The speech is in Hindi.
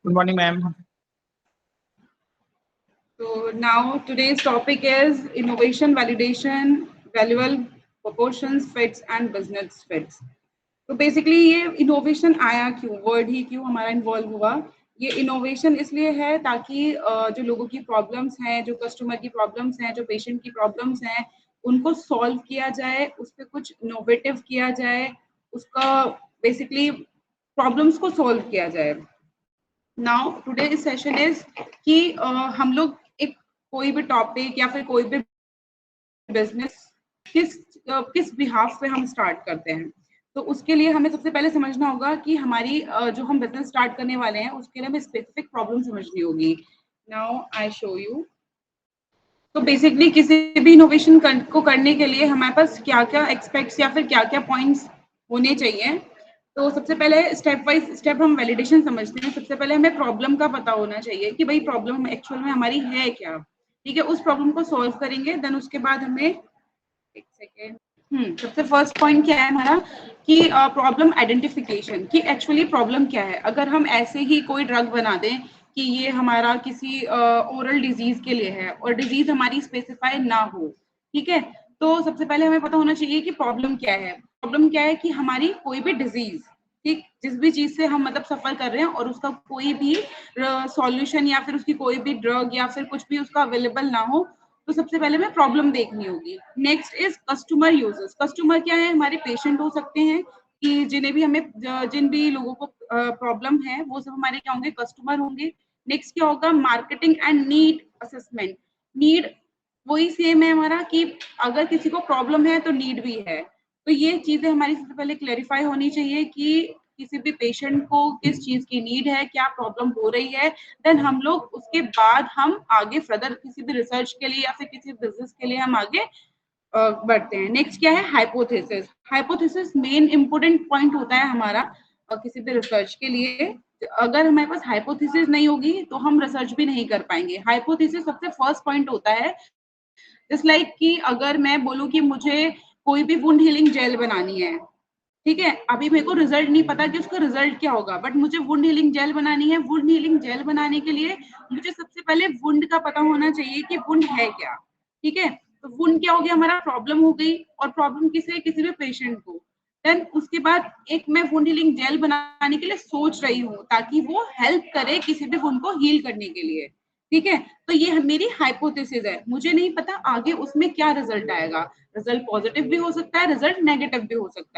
Good morning, ma'am. So now today's topic is innovation, validation, valuable proportions, fits and business fits. तो बेसिकली ये इनोवेशन आया क्यों, वर्ड ही क्यों हमारा इन्वॉल्व हुआ। ये इनोवेशन इसलिए है ताकि जो लोगों की प्रॉब्लम्स हैं, जो कस्टमर की प्रॉब्लम्स हैं, जो पेशेंट की प्रॉब्लम्स हैं, उनको सॉल्व किया जाए, उस पर कुछ इनोवेटिव किया जाए, उसका बेसिकली प्रॉब्लम्स को सॉल्व किया जाए। नाउ टुडे सेशन इज कि हम लोग एक कोई भी टॉपिक या फिर कोई भी बिजनेस किस बिहाफ पे हम स्टार्ट करते हैं। तो उसके लिए हमें सबसे पहले समझना होगा कि हमारी जो हम बिजनेस स्टार्ट करने वाले हैं उसके लिए हमें स्पेसिफिक प्रॉब्लम समझनी होगी। Now I show you. तो बेसिकली किसी भी इनोवेशन को करने के लिए हमारे पास क्या क्या एक्सपेक्ट्स या फिर क्या क्या पॉइंट्स होने चाहिए। तो सबसे पहले स्टेप बाय स्टेप हम वैलिडेशन समझते हैं। सबसे पहले हमें प्रॉब्लम का पता होना चाहिए कि भाई प्रॉब्लम एक्चुअल में हमारी है क्या। ठीक है, उस प्रॉब्लम को सॉल्व करेंगे, देन उसके बाद हमें एक सेकेंड सबसे फर्स्ट पॉइंट क्या है हमारा कि प्रॉब्लम आइडेंटिफिकेशन, कि एक्चुअली प्रॉब्लम क्या है। अगर हम ऐसे ही कोई ड्रग बना दें कि ये हमारा किसी ओरल डिजीज के लिए है और डिजीज हमारी स्पेसिफाई ना हो, ठीक है, तो सबसे पहले हमें पता होना चाहिए कि प्रॉब्लम क्या है। प्रॉब्लम क्या है कि हमारी कोई भी डिजीज, ठीक, जिस भी चीज से हम मतलब सफर कर रहे हैं और उसका कोई भी सॉल्यूशन या फिर उसकी कोई भी ड्रग या फिर कुछ भी उसका अवेलेबल ना हो, तो सबसे पहले हमें प्रॉब्लम देखनी होगी। Next is customer users. Customer क्या है, हमारे पेशेंट हो सकते हैं, कि जिन्हें भी हमें जिन भी लोगों को प्रॉब्लम है वो सब हमारे क्या होंगे, कस्टमर होंगे। नेक्स्ट क्या होगा, marketing and need assessment. Need वही सेम है हमारा कि अगर किसी को प्रॉब्लम है तो नीड भी है। तो ये चीजें हमारी सबसे पहले क्लेरिफाई होनी चाहिए कि किसी भी पेशेंट को किस चीज की नीड है, क्या प्रॉब्लम हो रही है। देन हम लोग उसके बाद हम आगे फर्दर किसी भी रिसर्च के लिए या फिर किसी बिजनेस के लिए हम आगे बढ़ते हैं। नेक्स्ट क्या है, hypothesis. Hypothesis main important point होता है हमारा किसी भी रिसर्च के लिए। अगर हमारे पास हाइपोथेसिस नहीं होगी तो हम रिसर्च भी नहीं कर पाएंगे। हाइपोथेसिस सबसे फर्स्ट पॉइंट होता है। जस्ट लाइक कि अगर मैं बोलूं कि मुझे कोई भी वुंड हीलिंग जेल बनानी है, ठीक है, अभी मेरे को रिजल्ट नहीं पता कि उसका रिजल्ट क्या होगा, बट मुझे वुंड हीलिंग जेल बनानी है। वुंड हीलिंग जेल बनाने के लिए मुझे सबसे पहले वुंड का पता होना चाहिए कि वुंड है क्या। ठीक है, तो वुंड क्या हो गया, हमारा प्रॉब्लम हो गई, और प्रॉब्लम किसे, किसी भी पेशेंट को। देन उसके बाद एक मैं वुंड हीलिंग जेल बनाने के लिए सोच रही हूँ ताकि वो हेल्प करे किसी भी वुंड को हील करने के लिए। ठीक है, तो ये मेरी हाइपोथेसिस है, मुझे नहीं पता आगे उसमें क्या रिजल्ट आएगा। रिजल्ट पॉजिटिव भी हो सकता है, रिजल्ट नेगेटिव भी हो सकता है।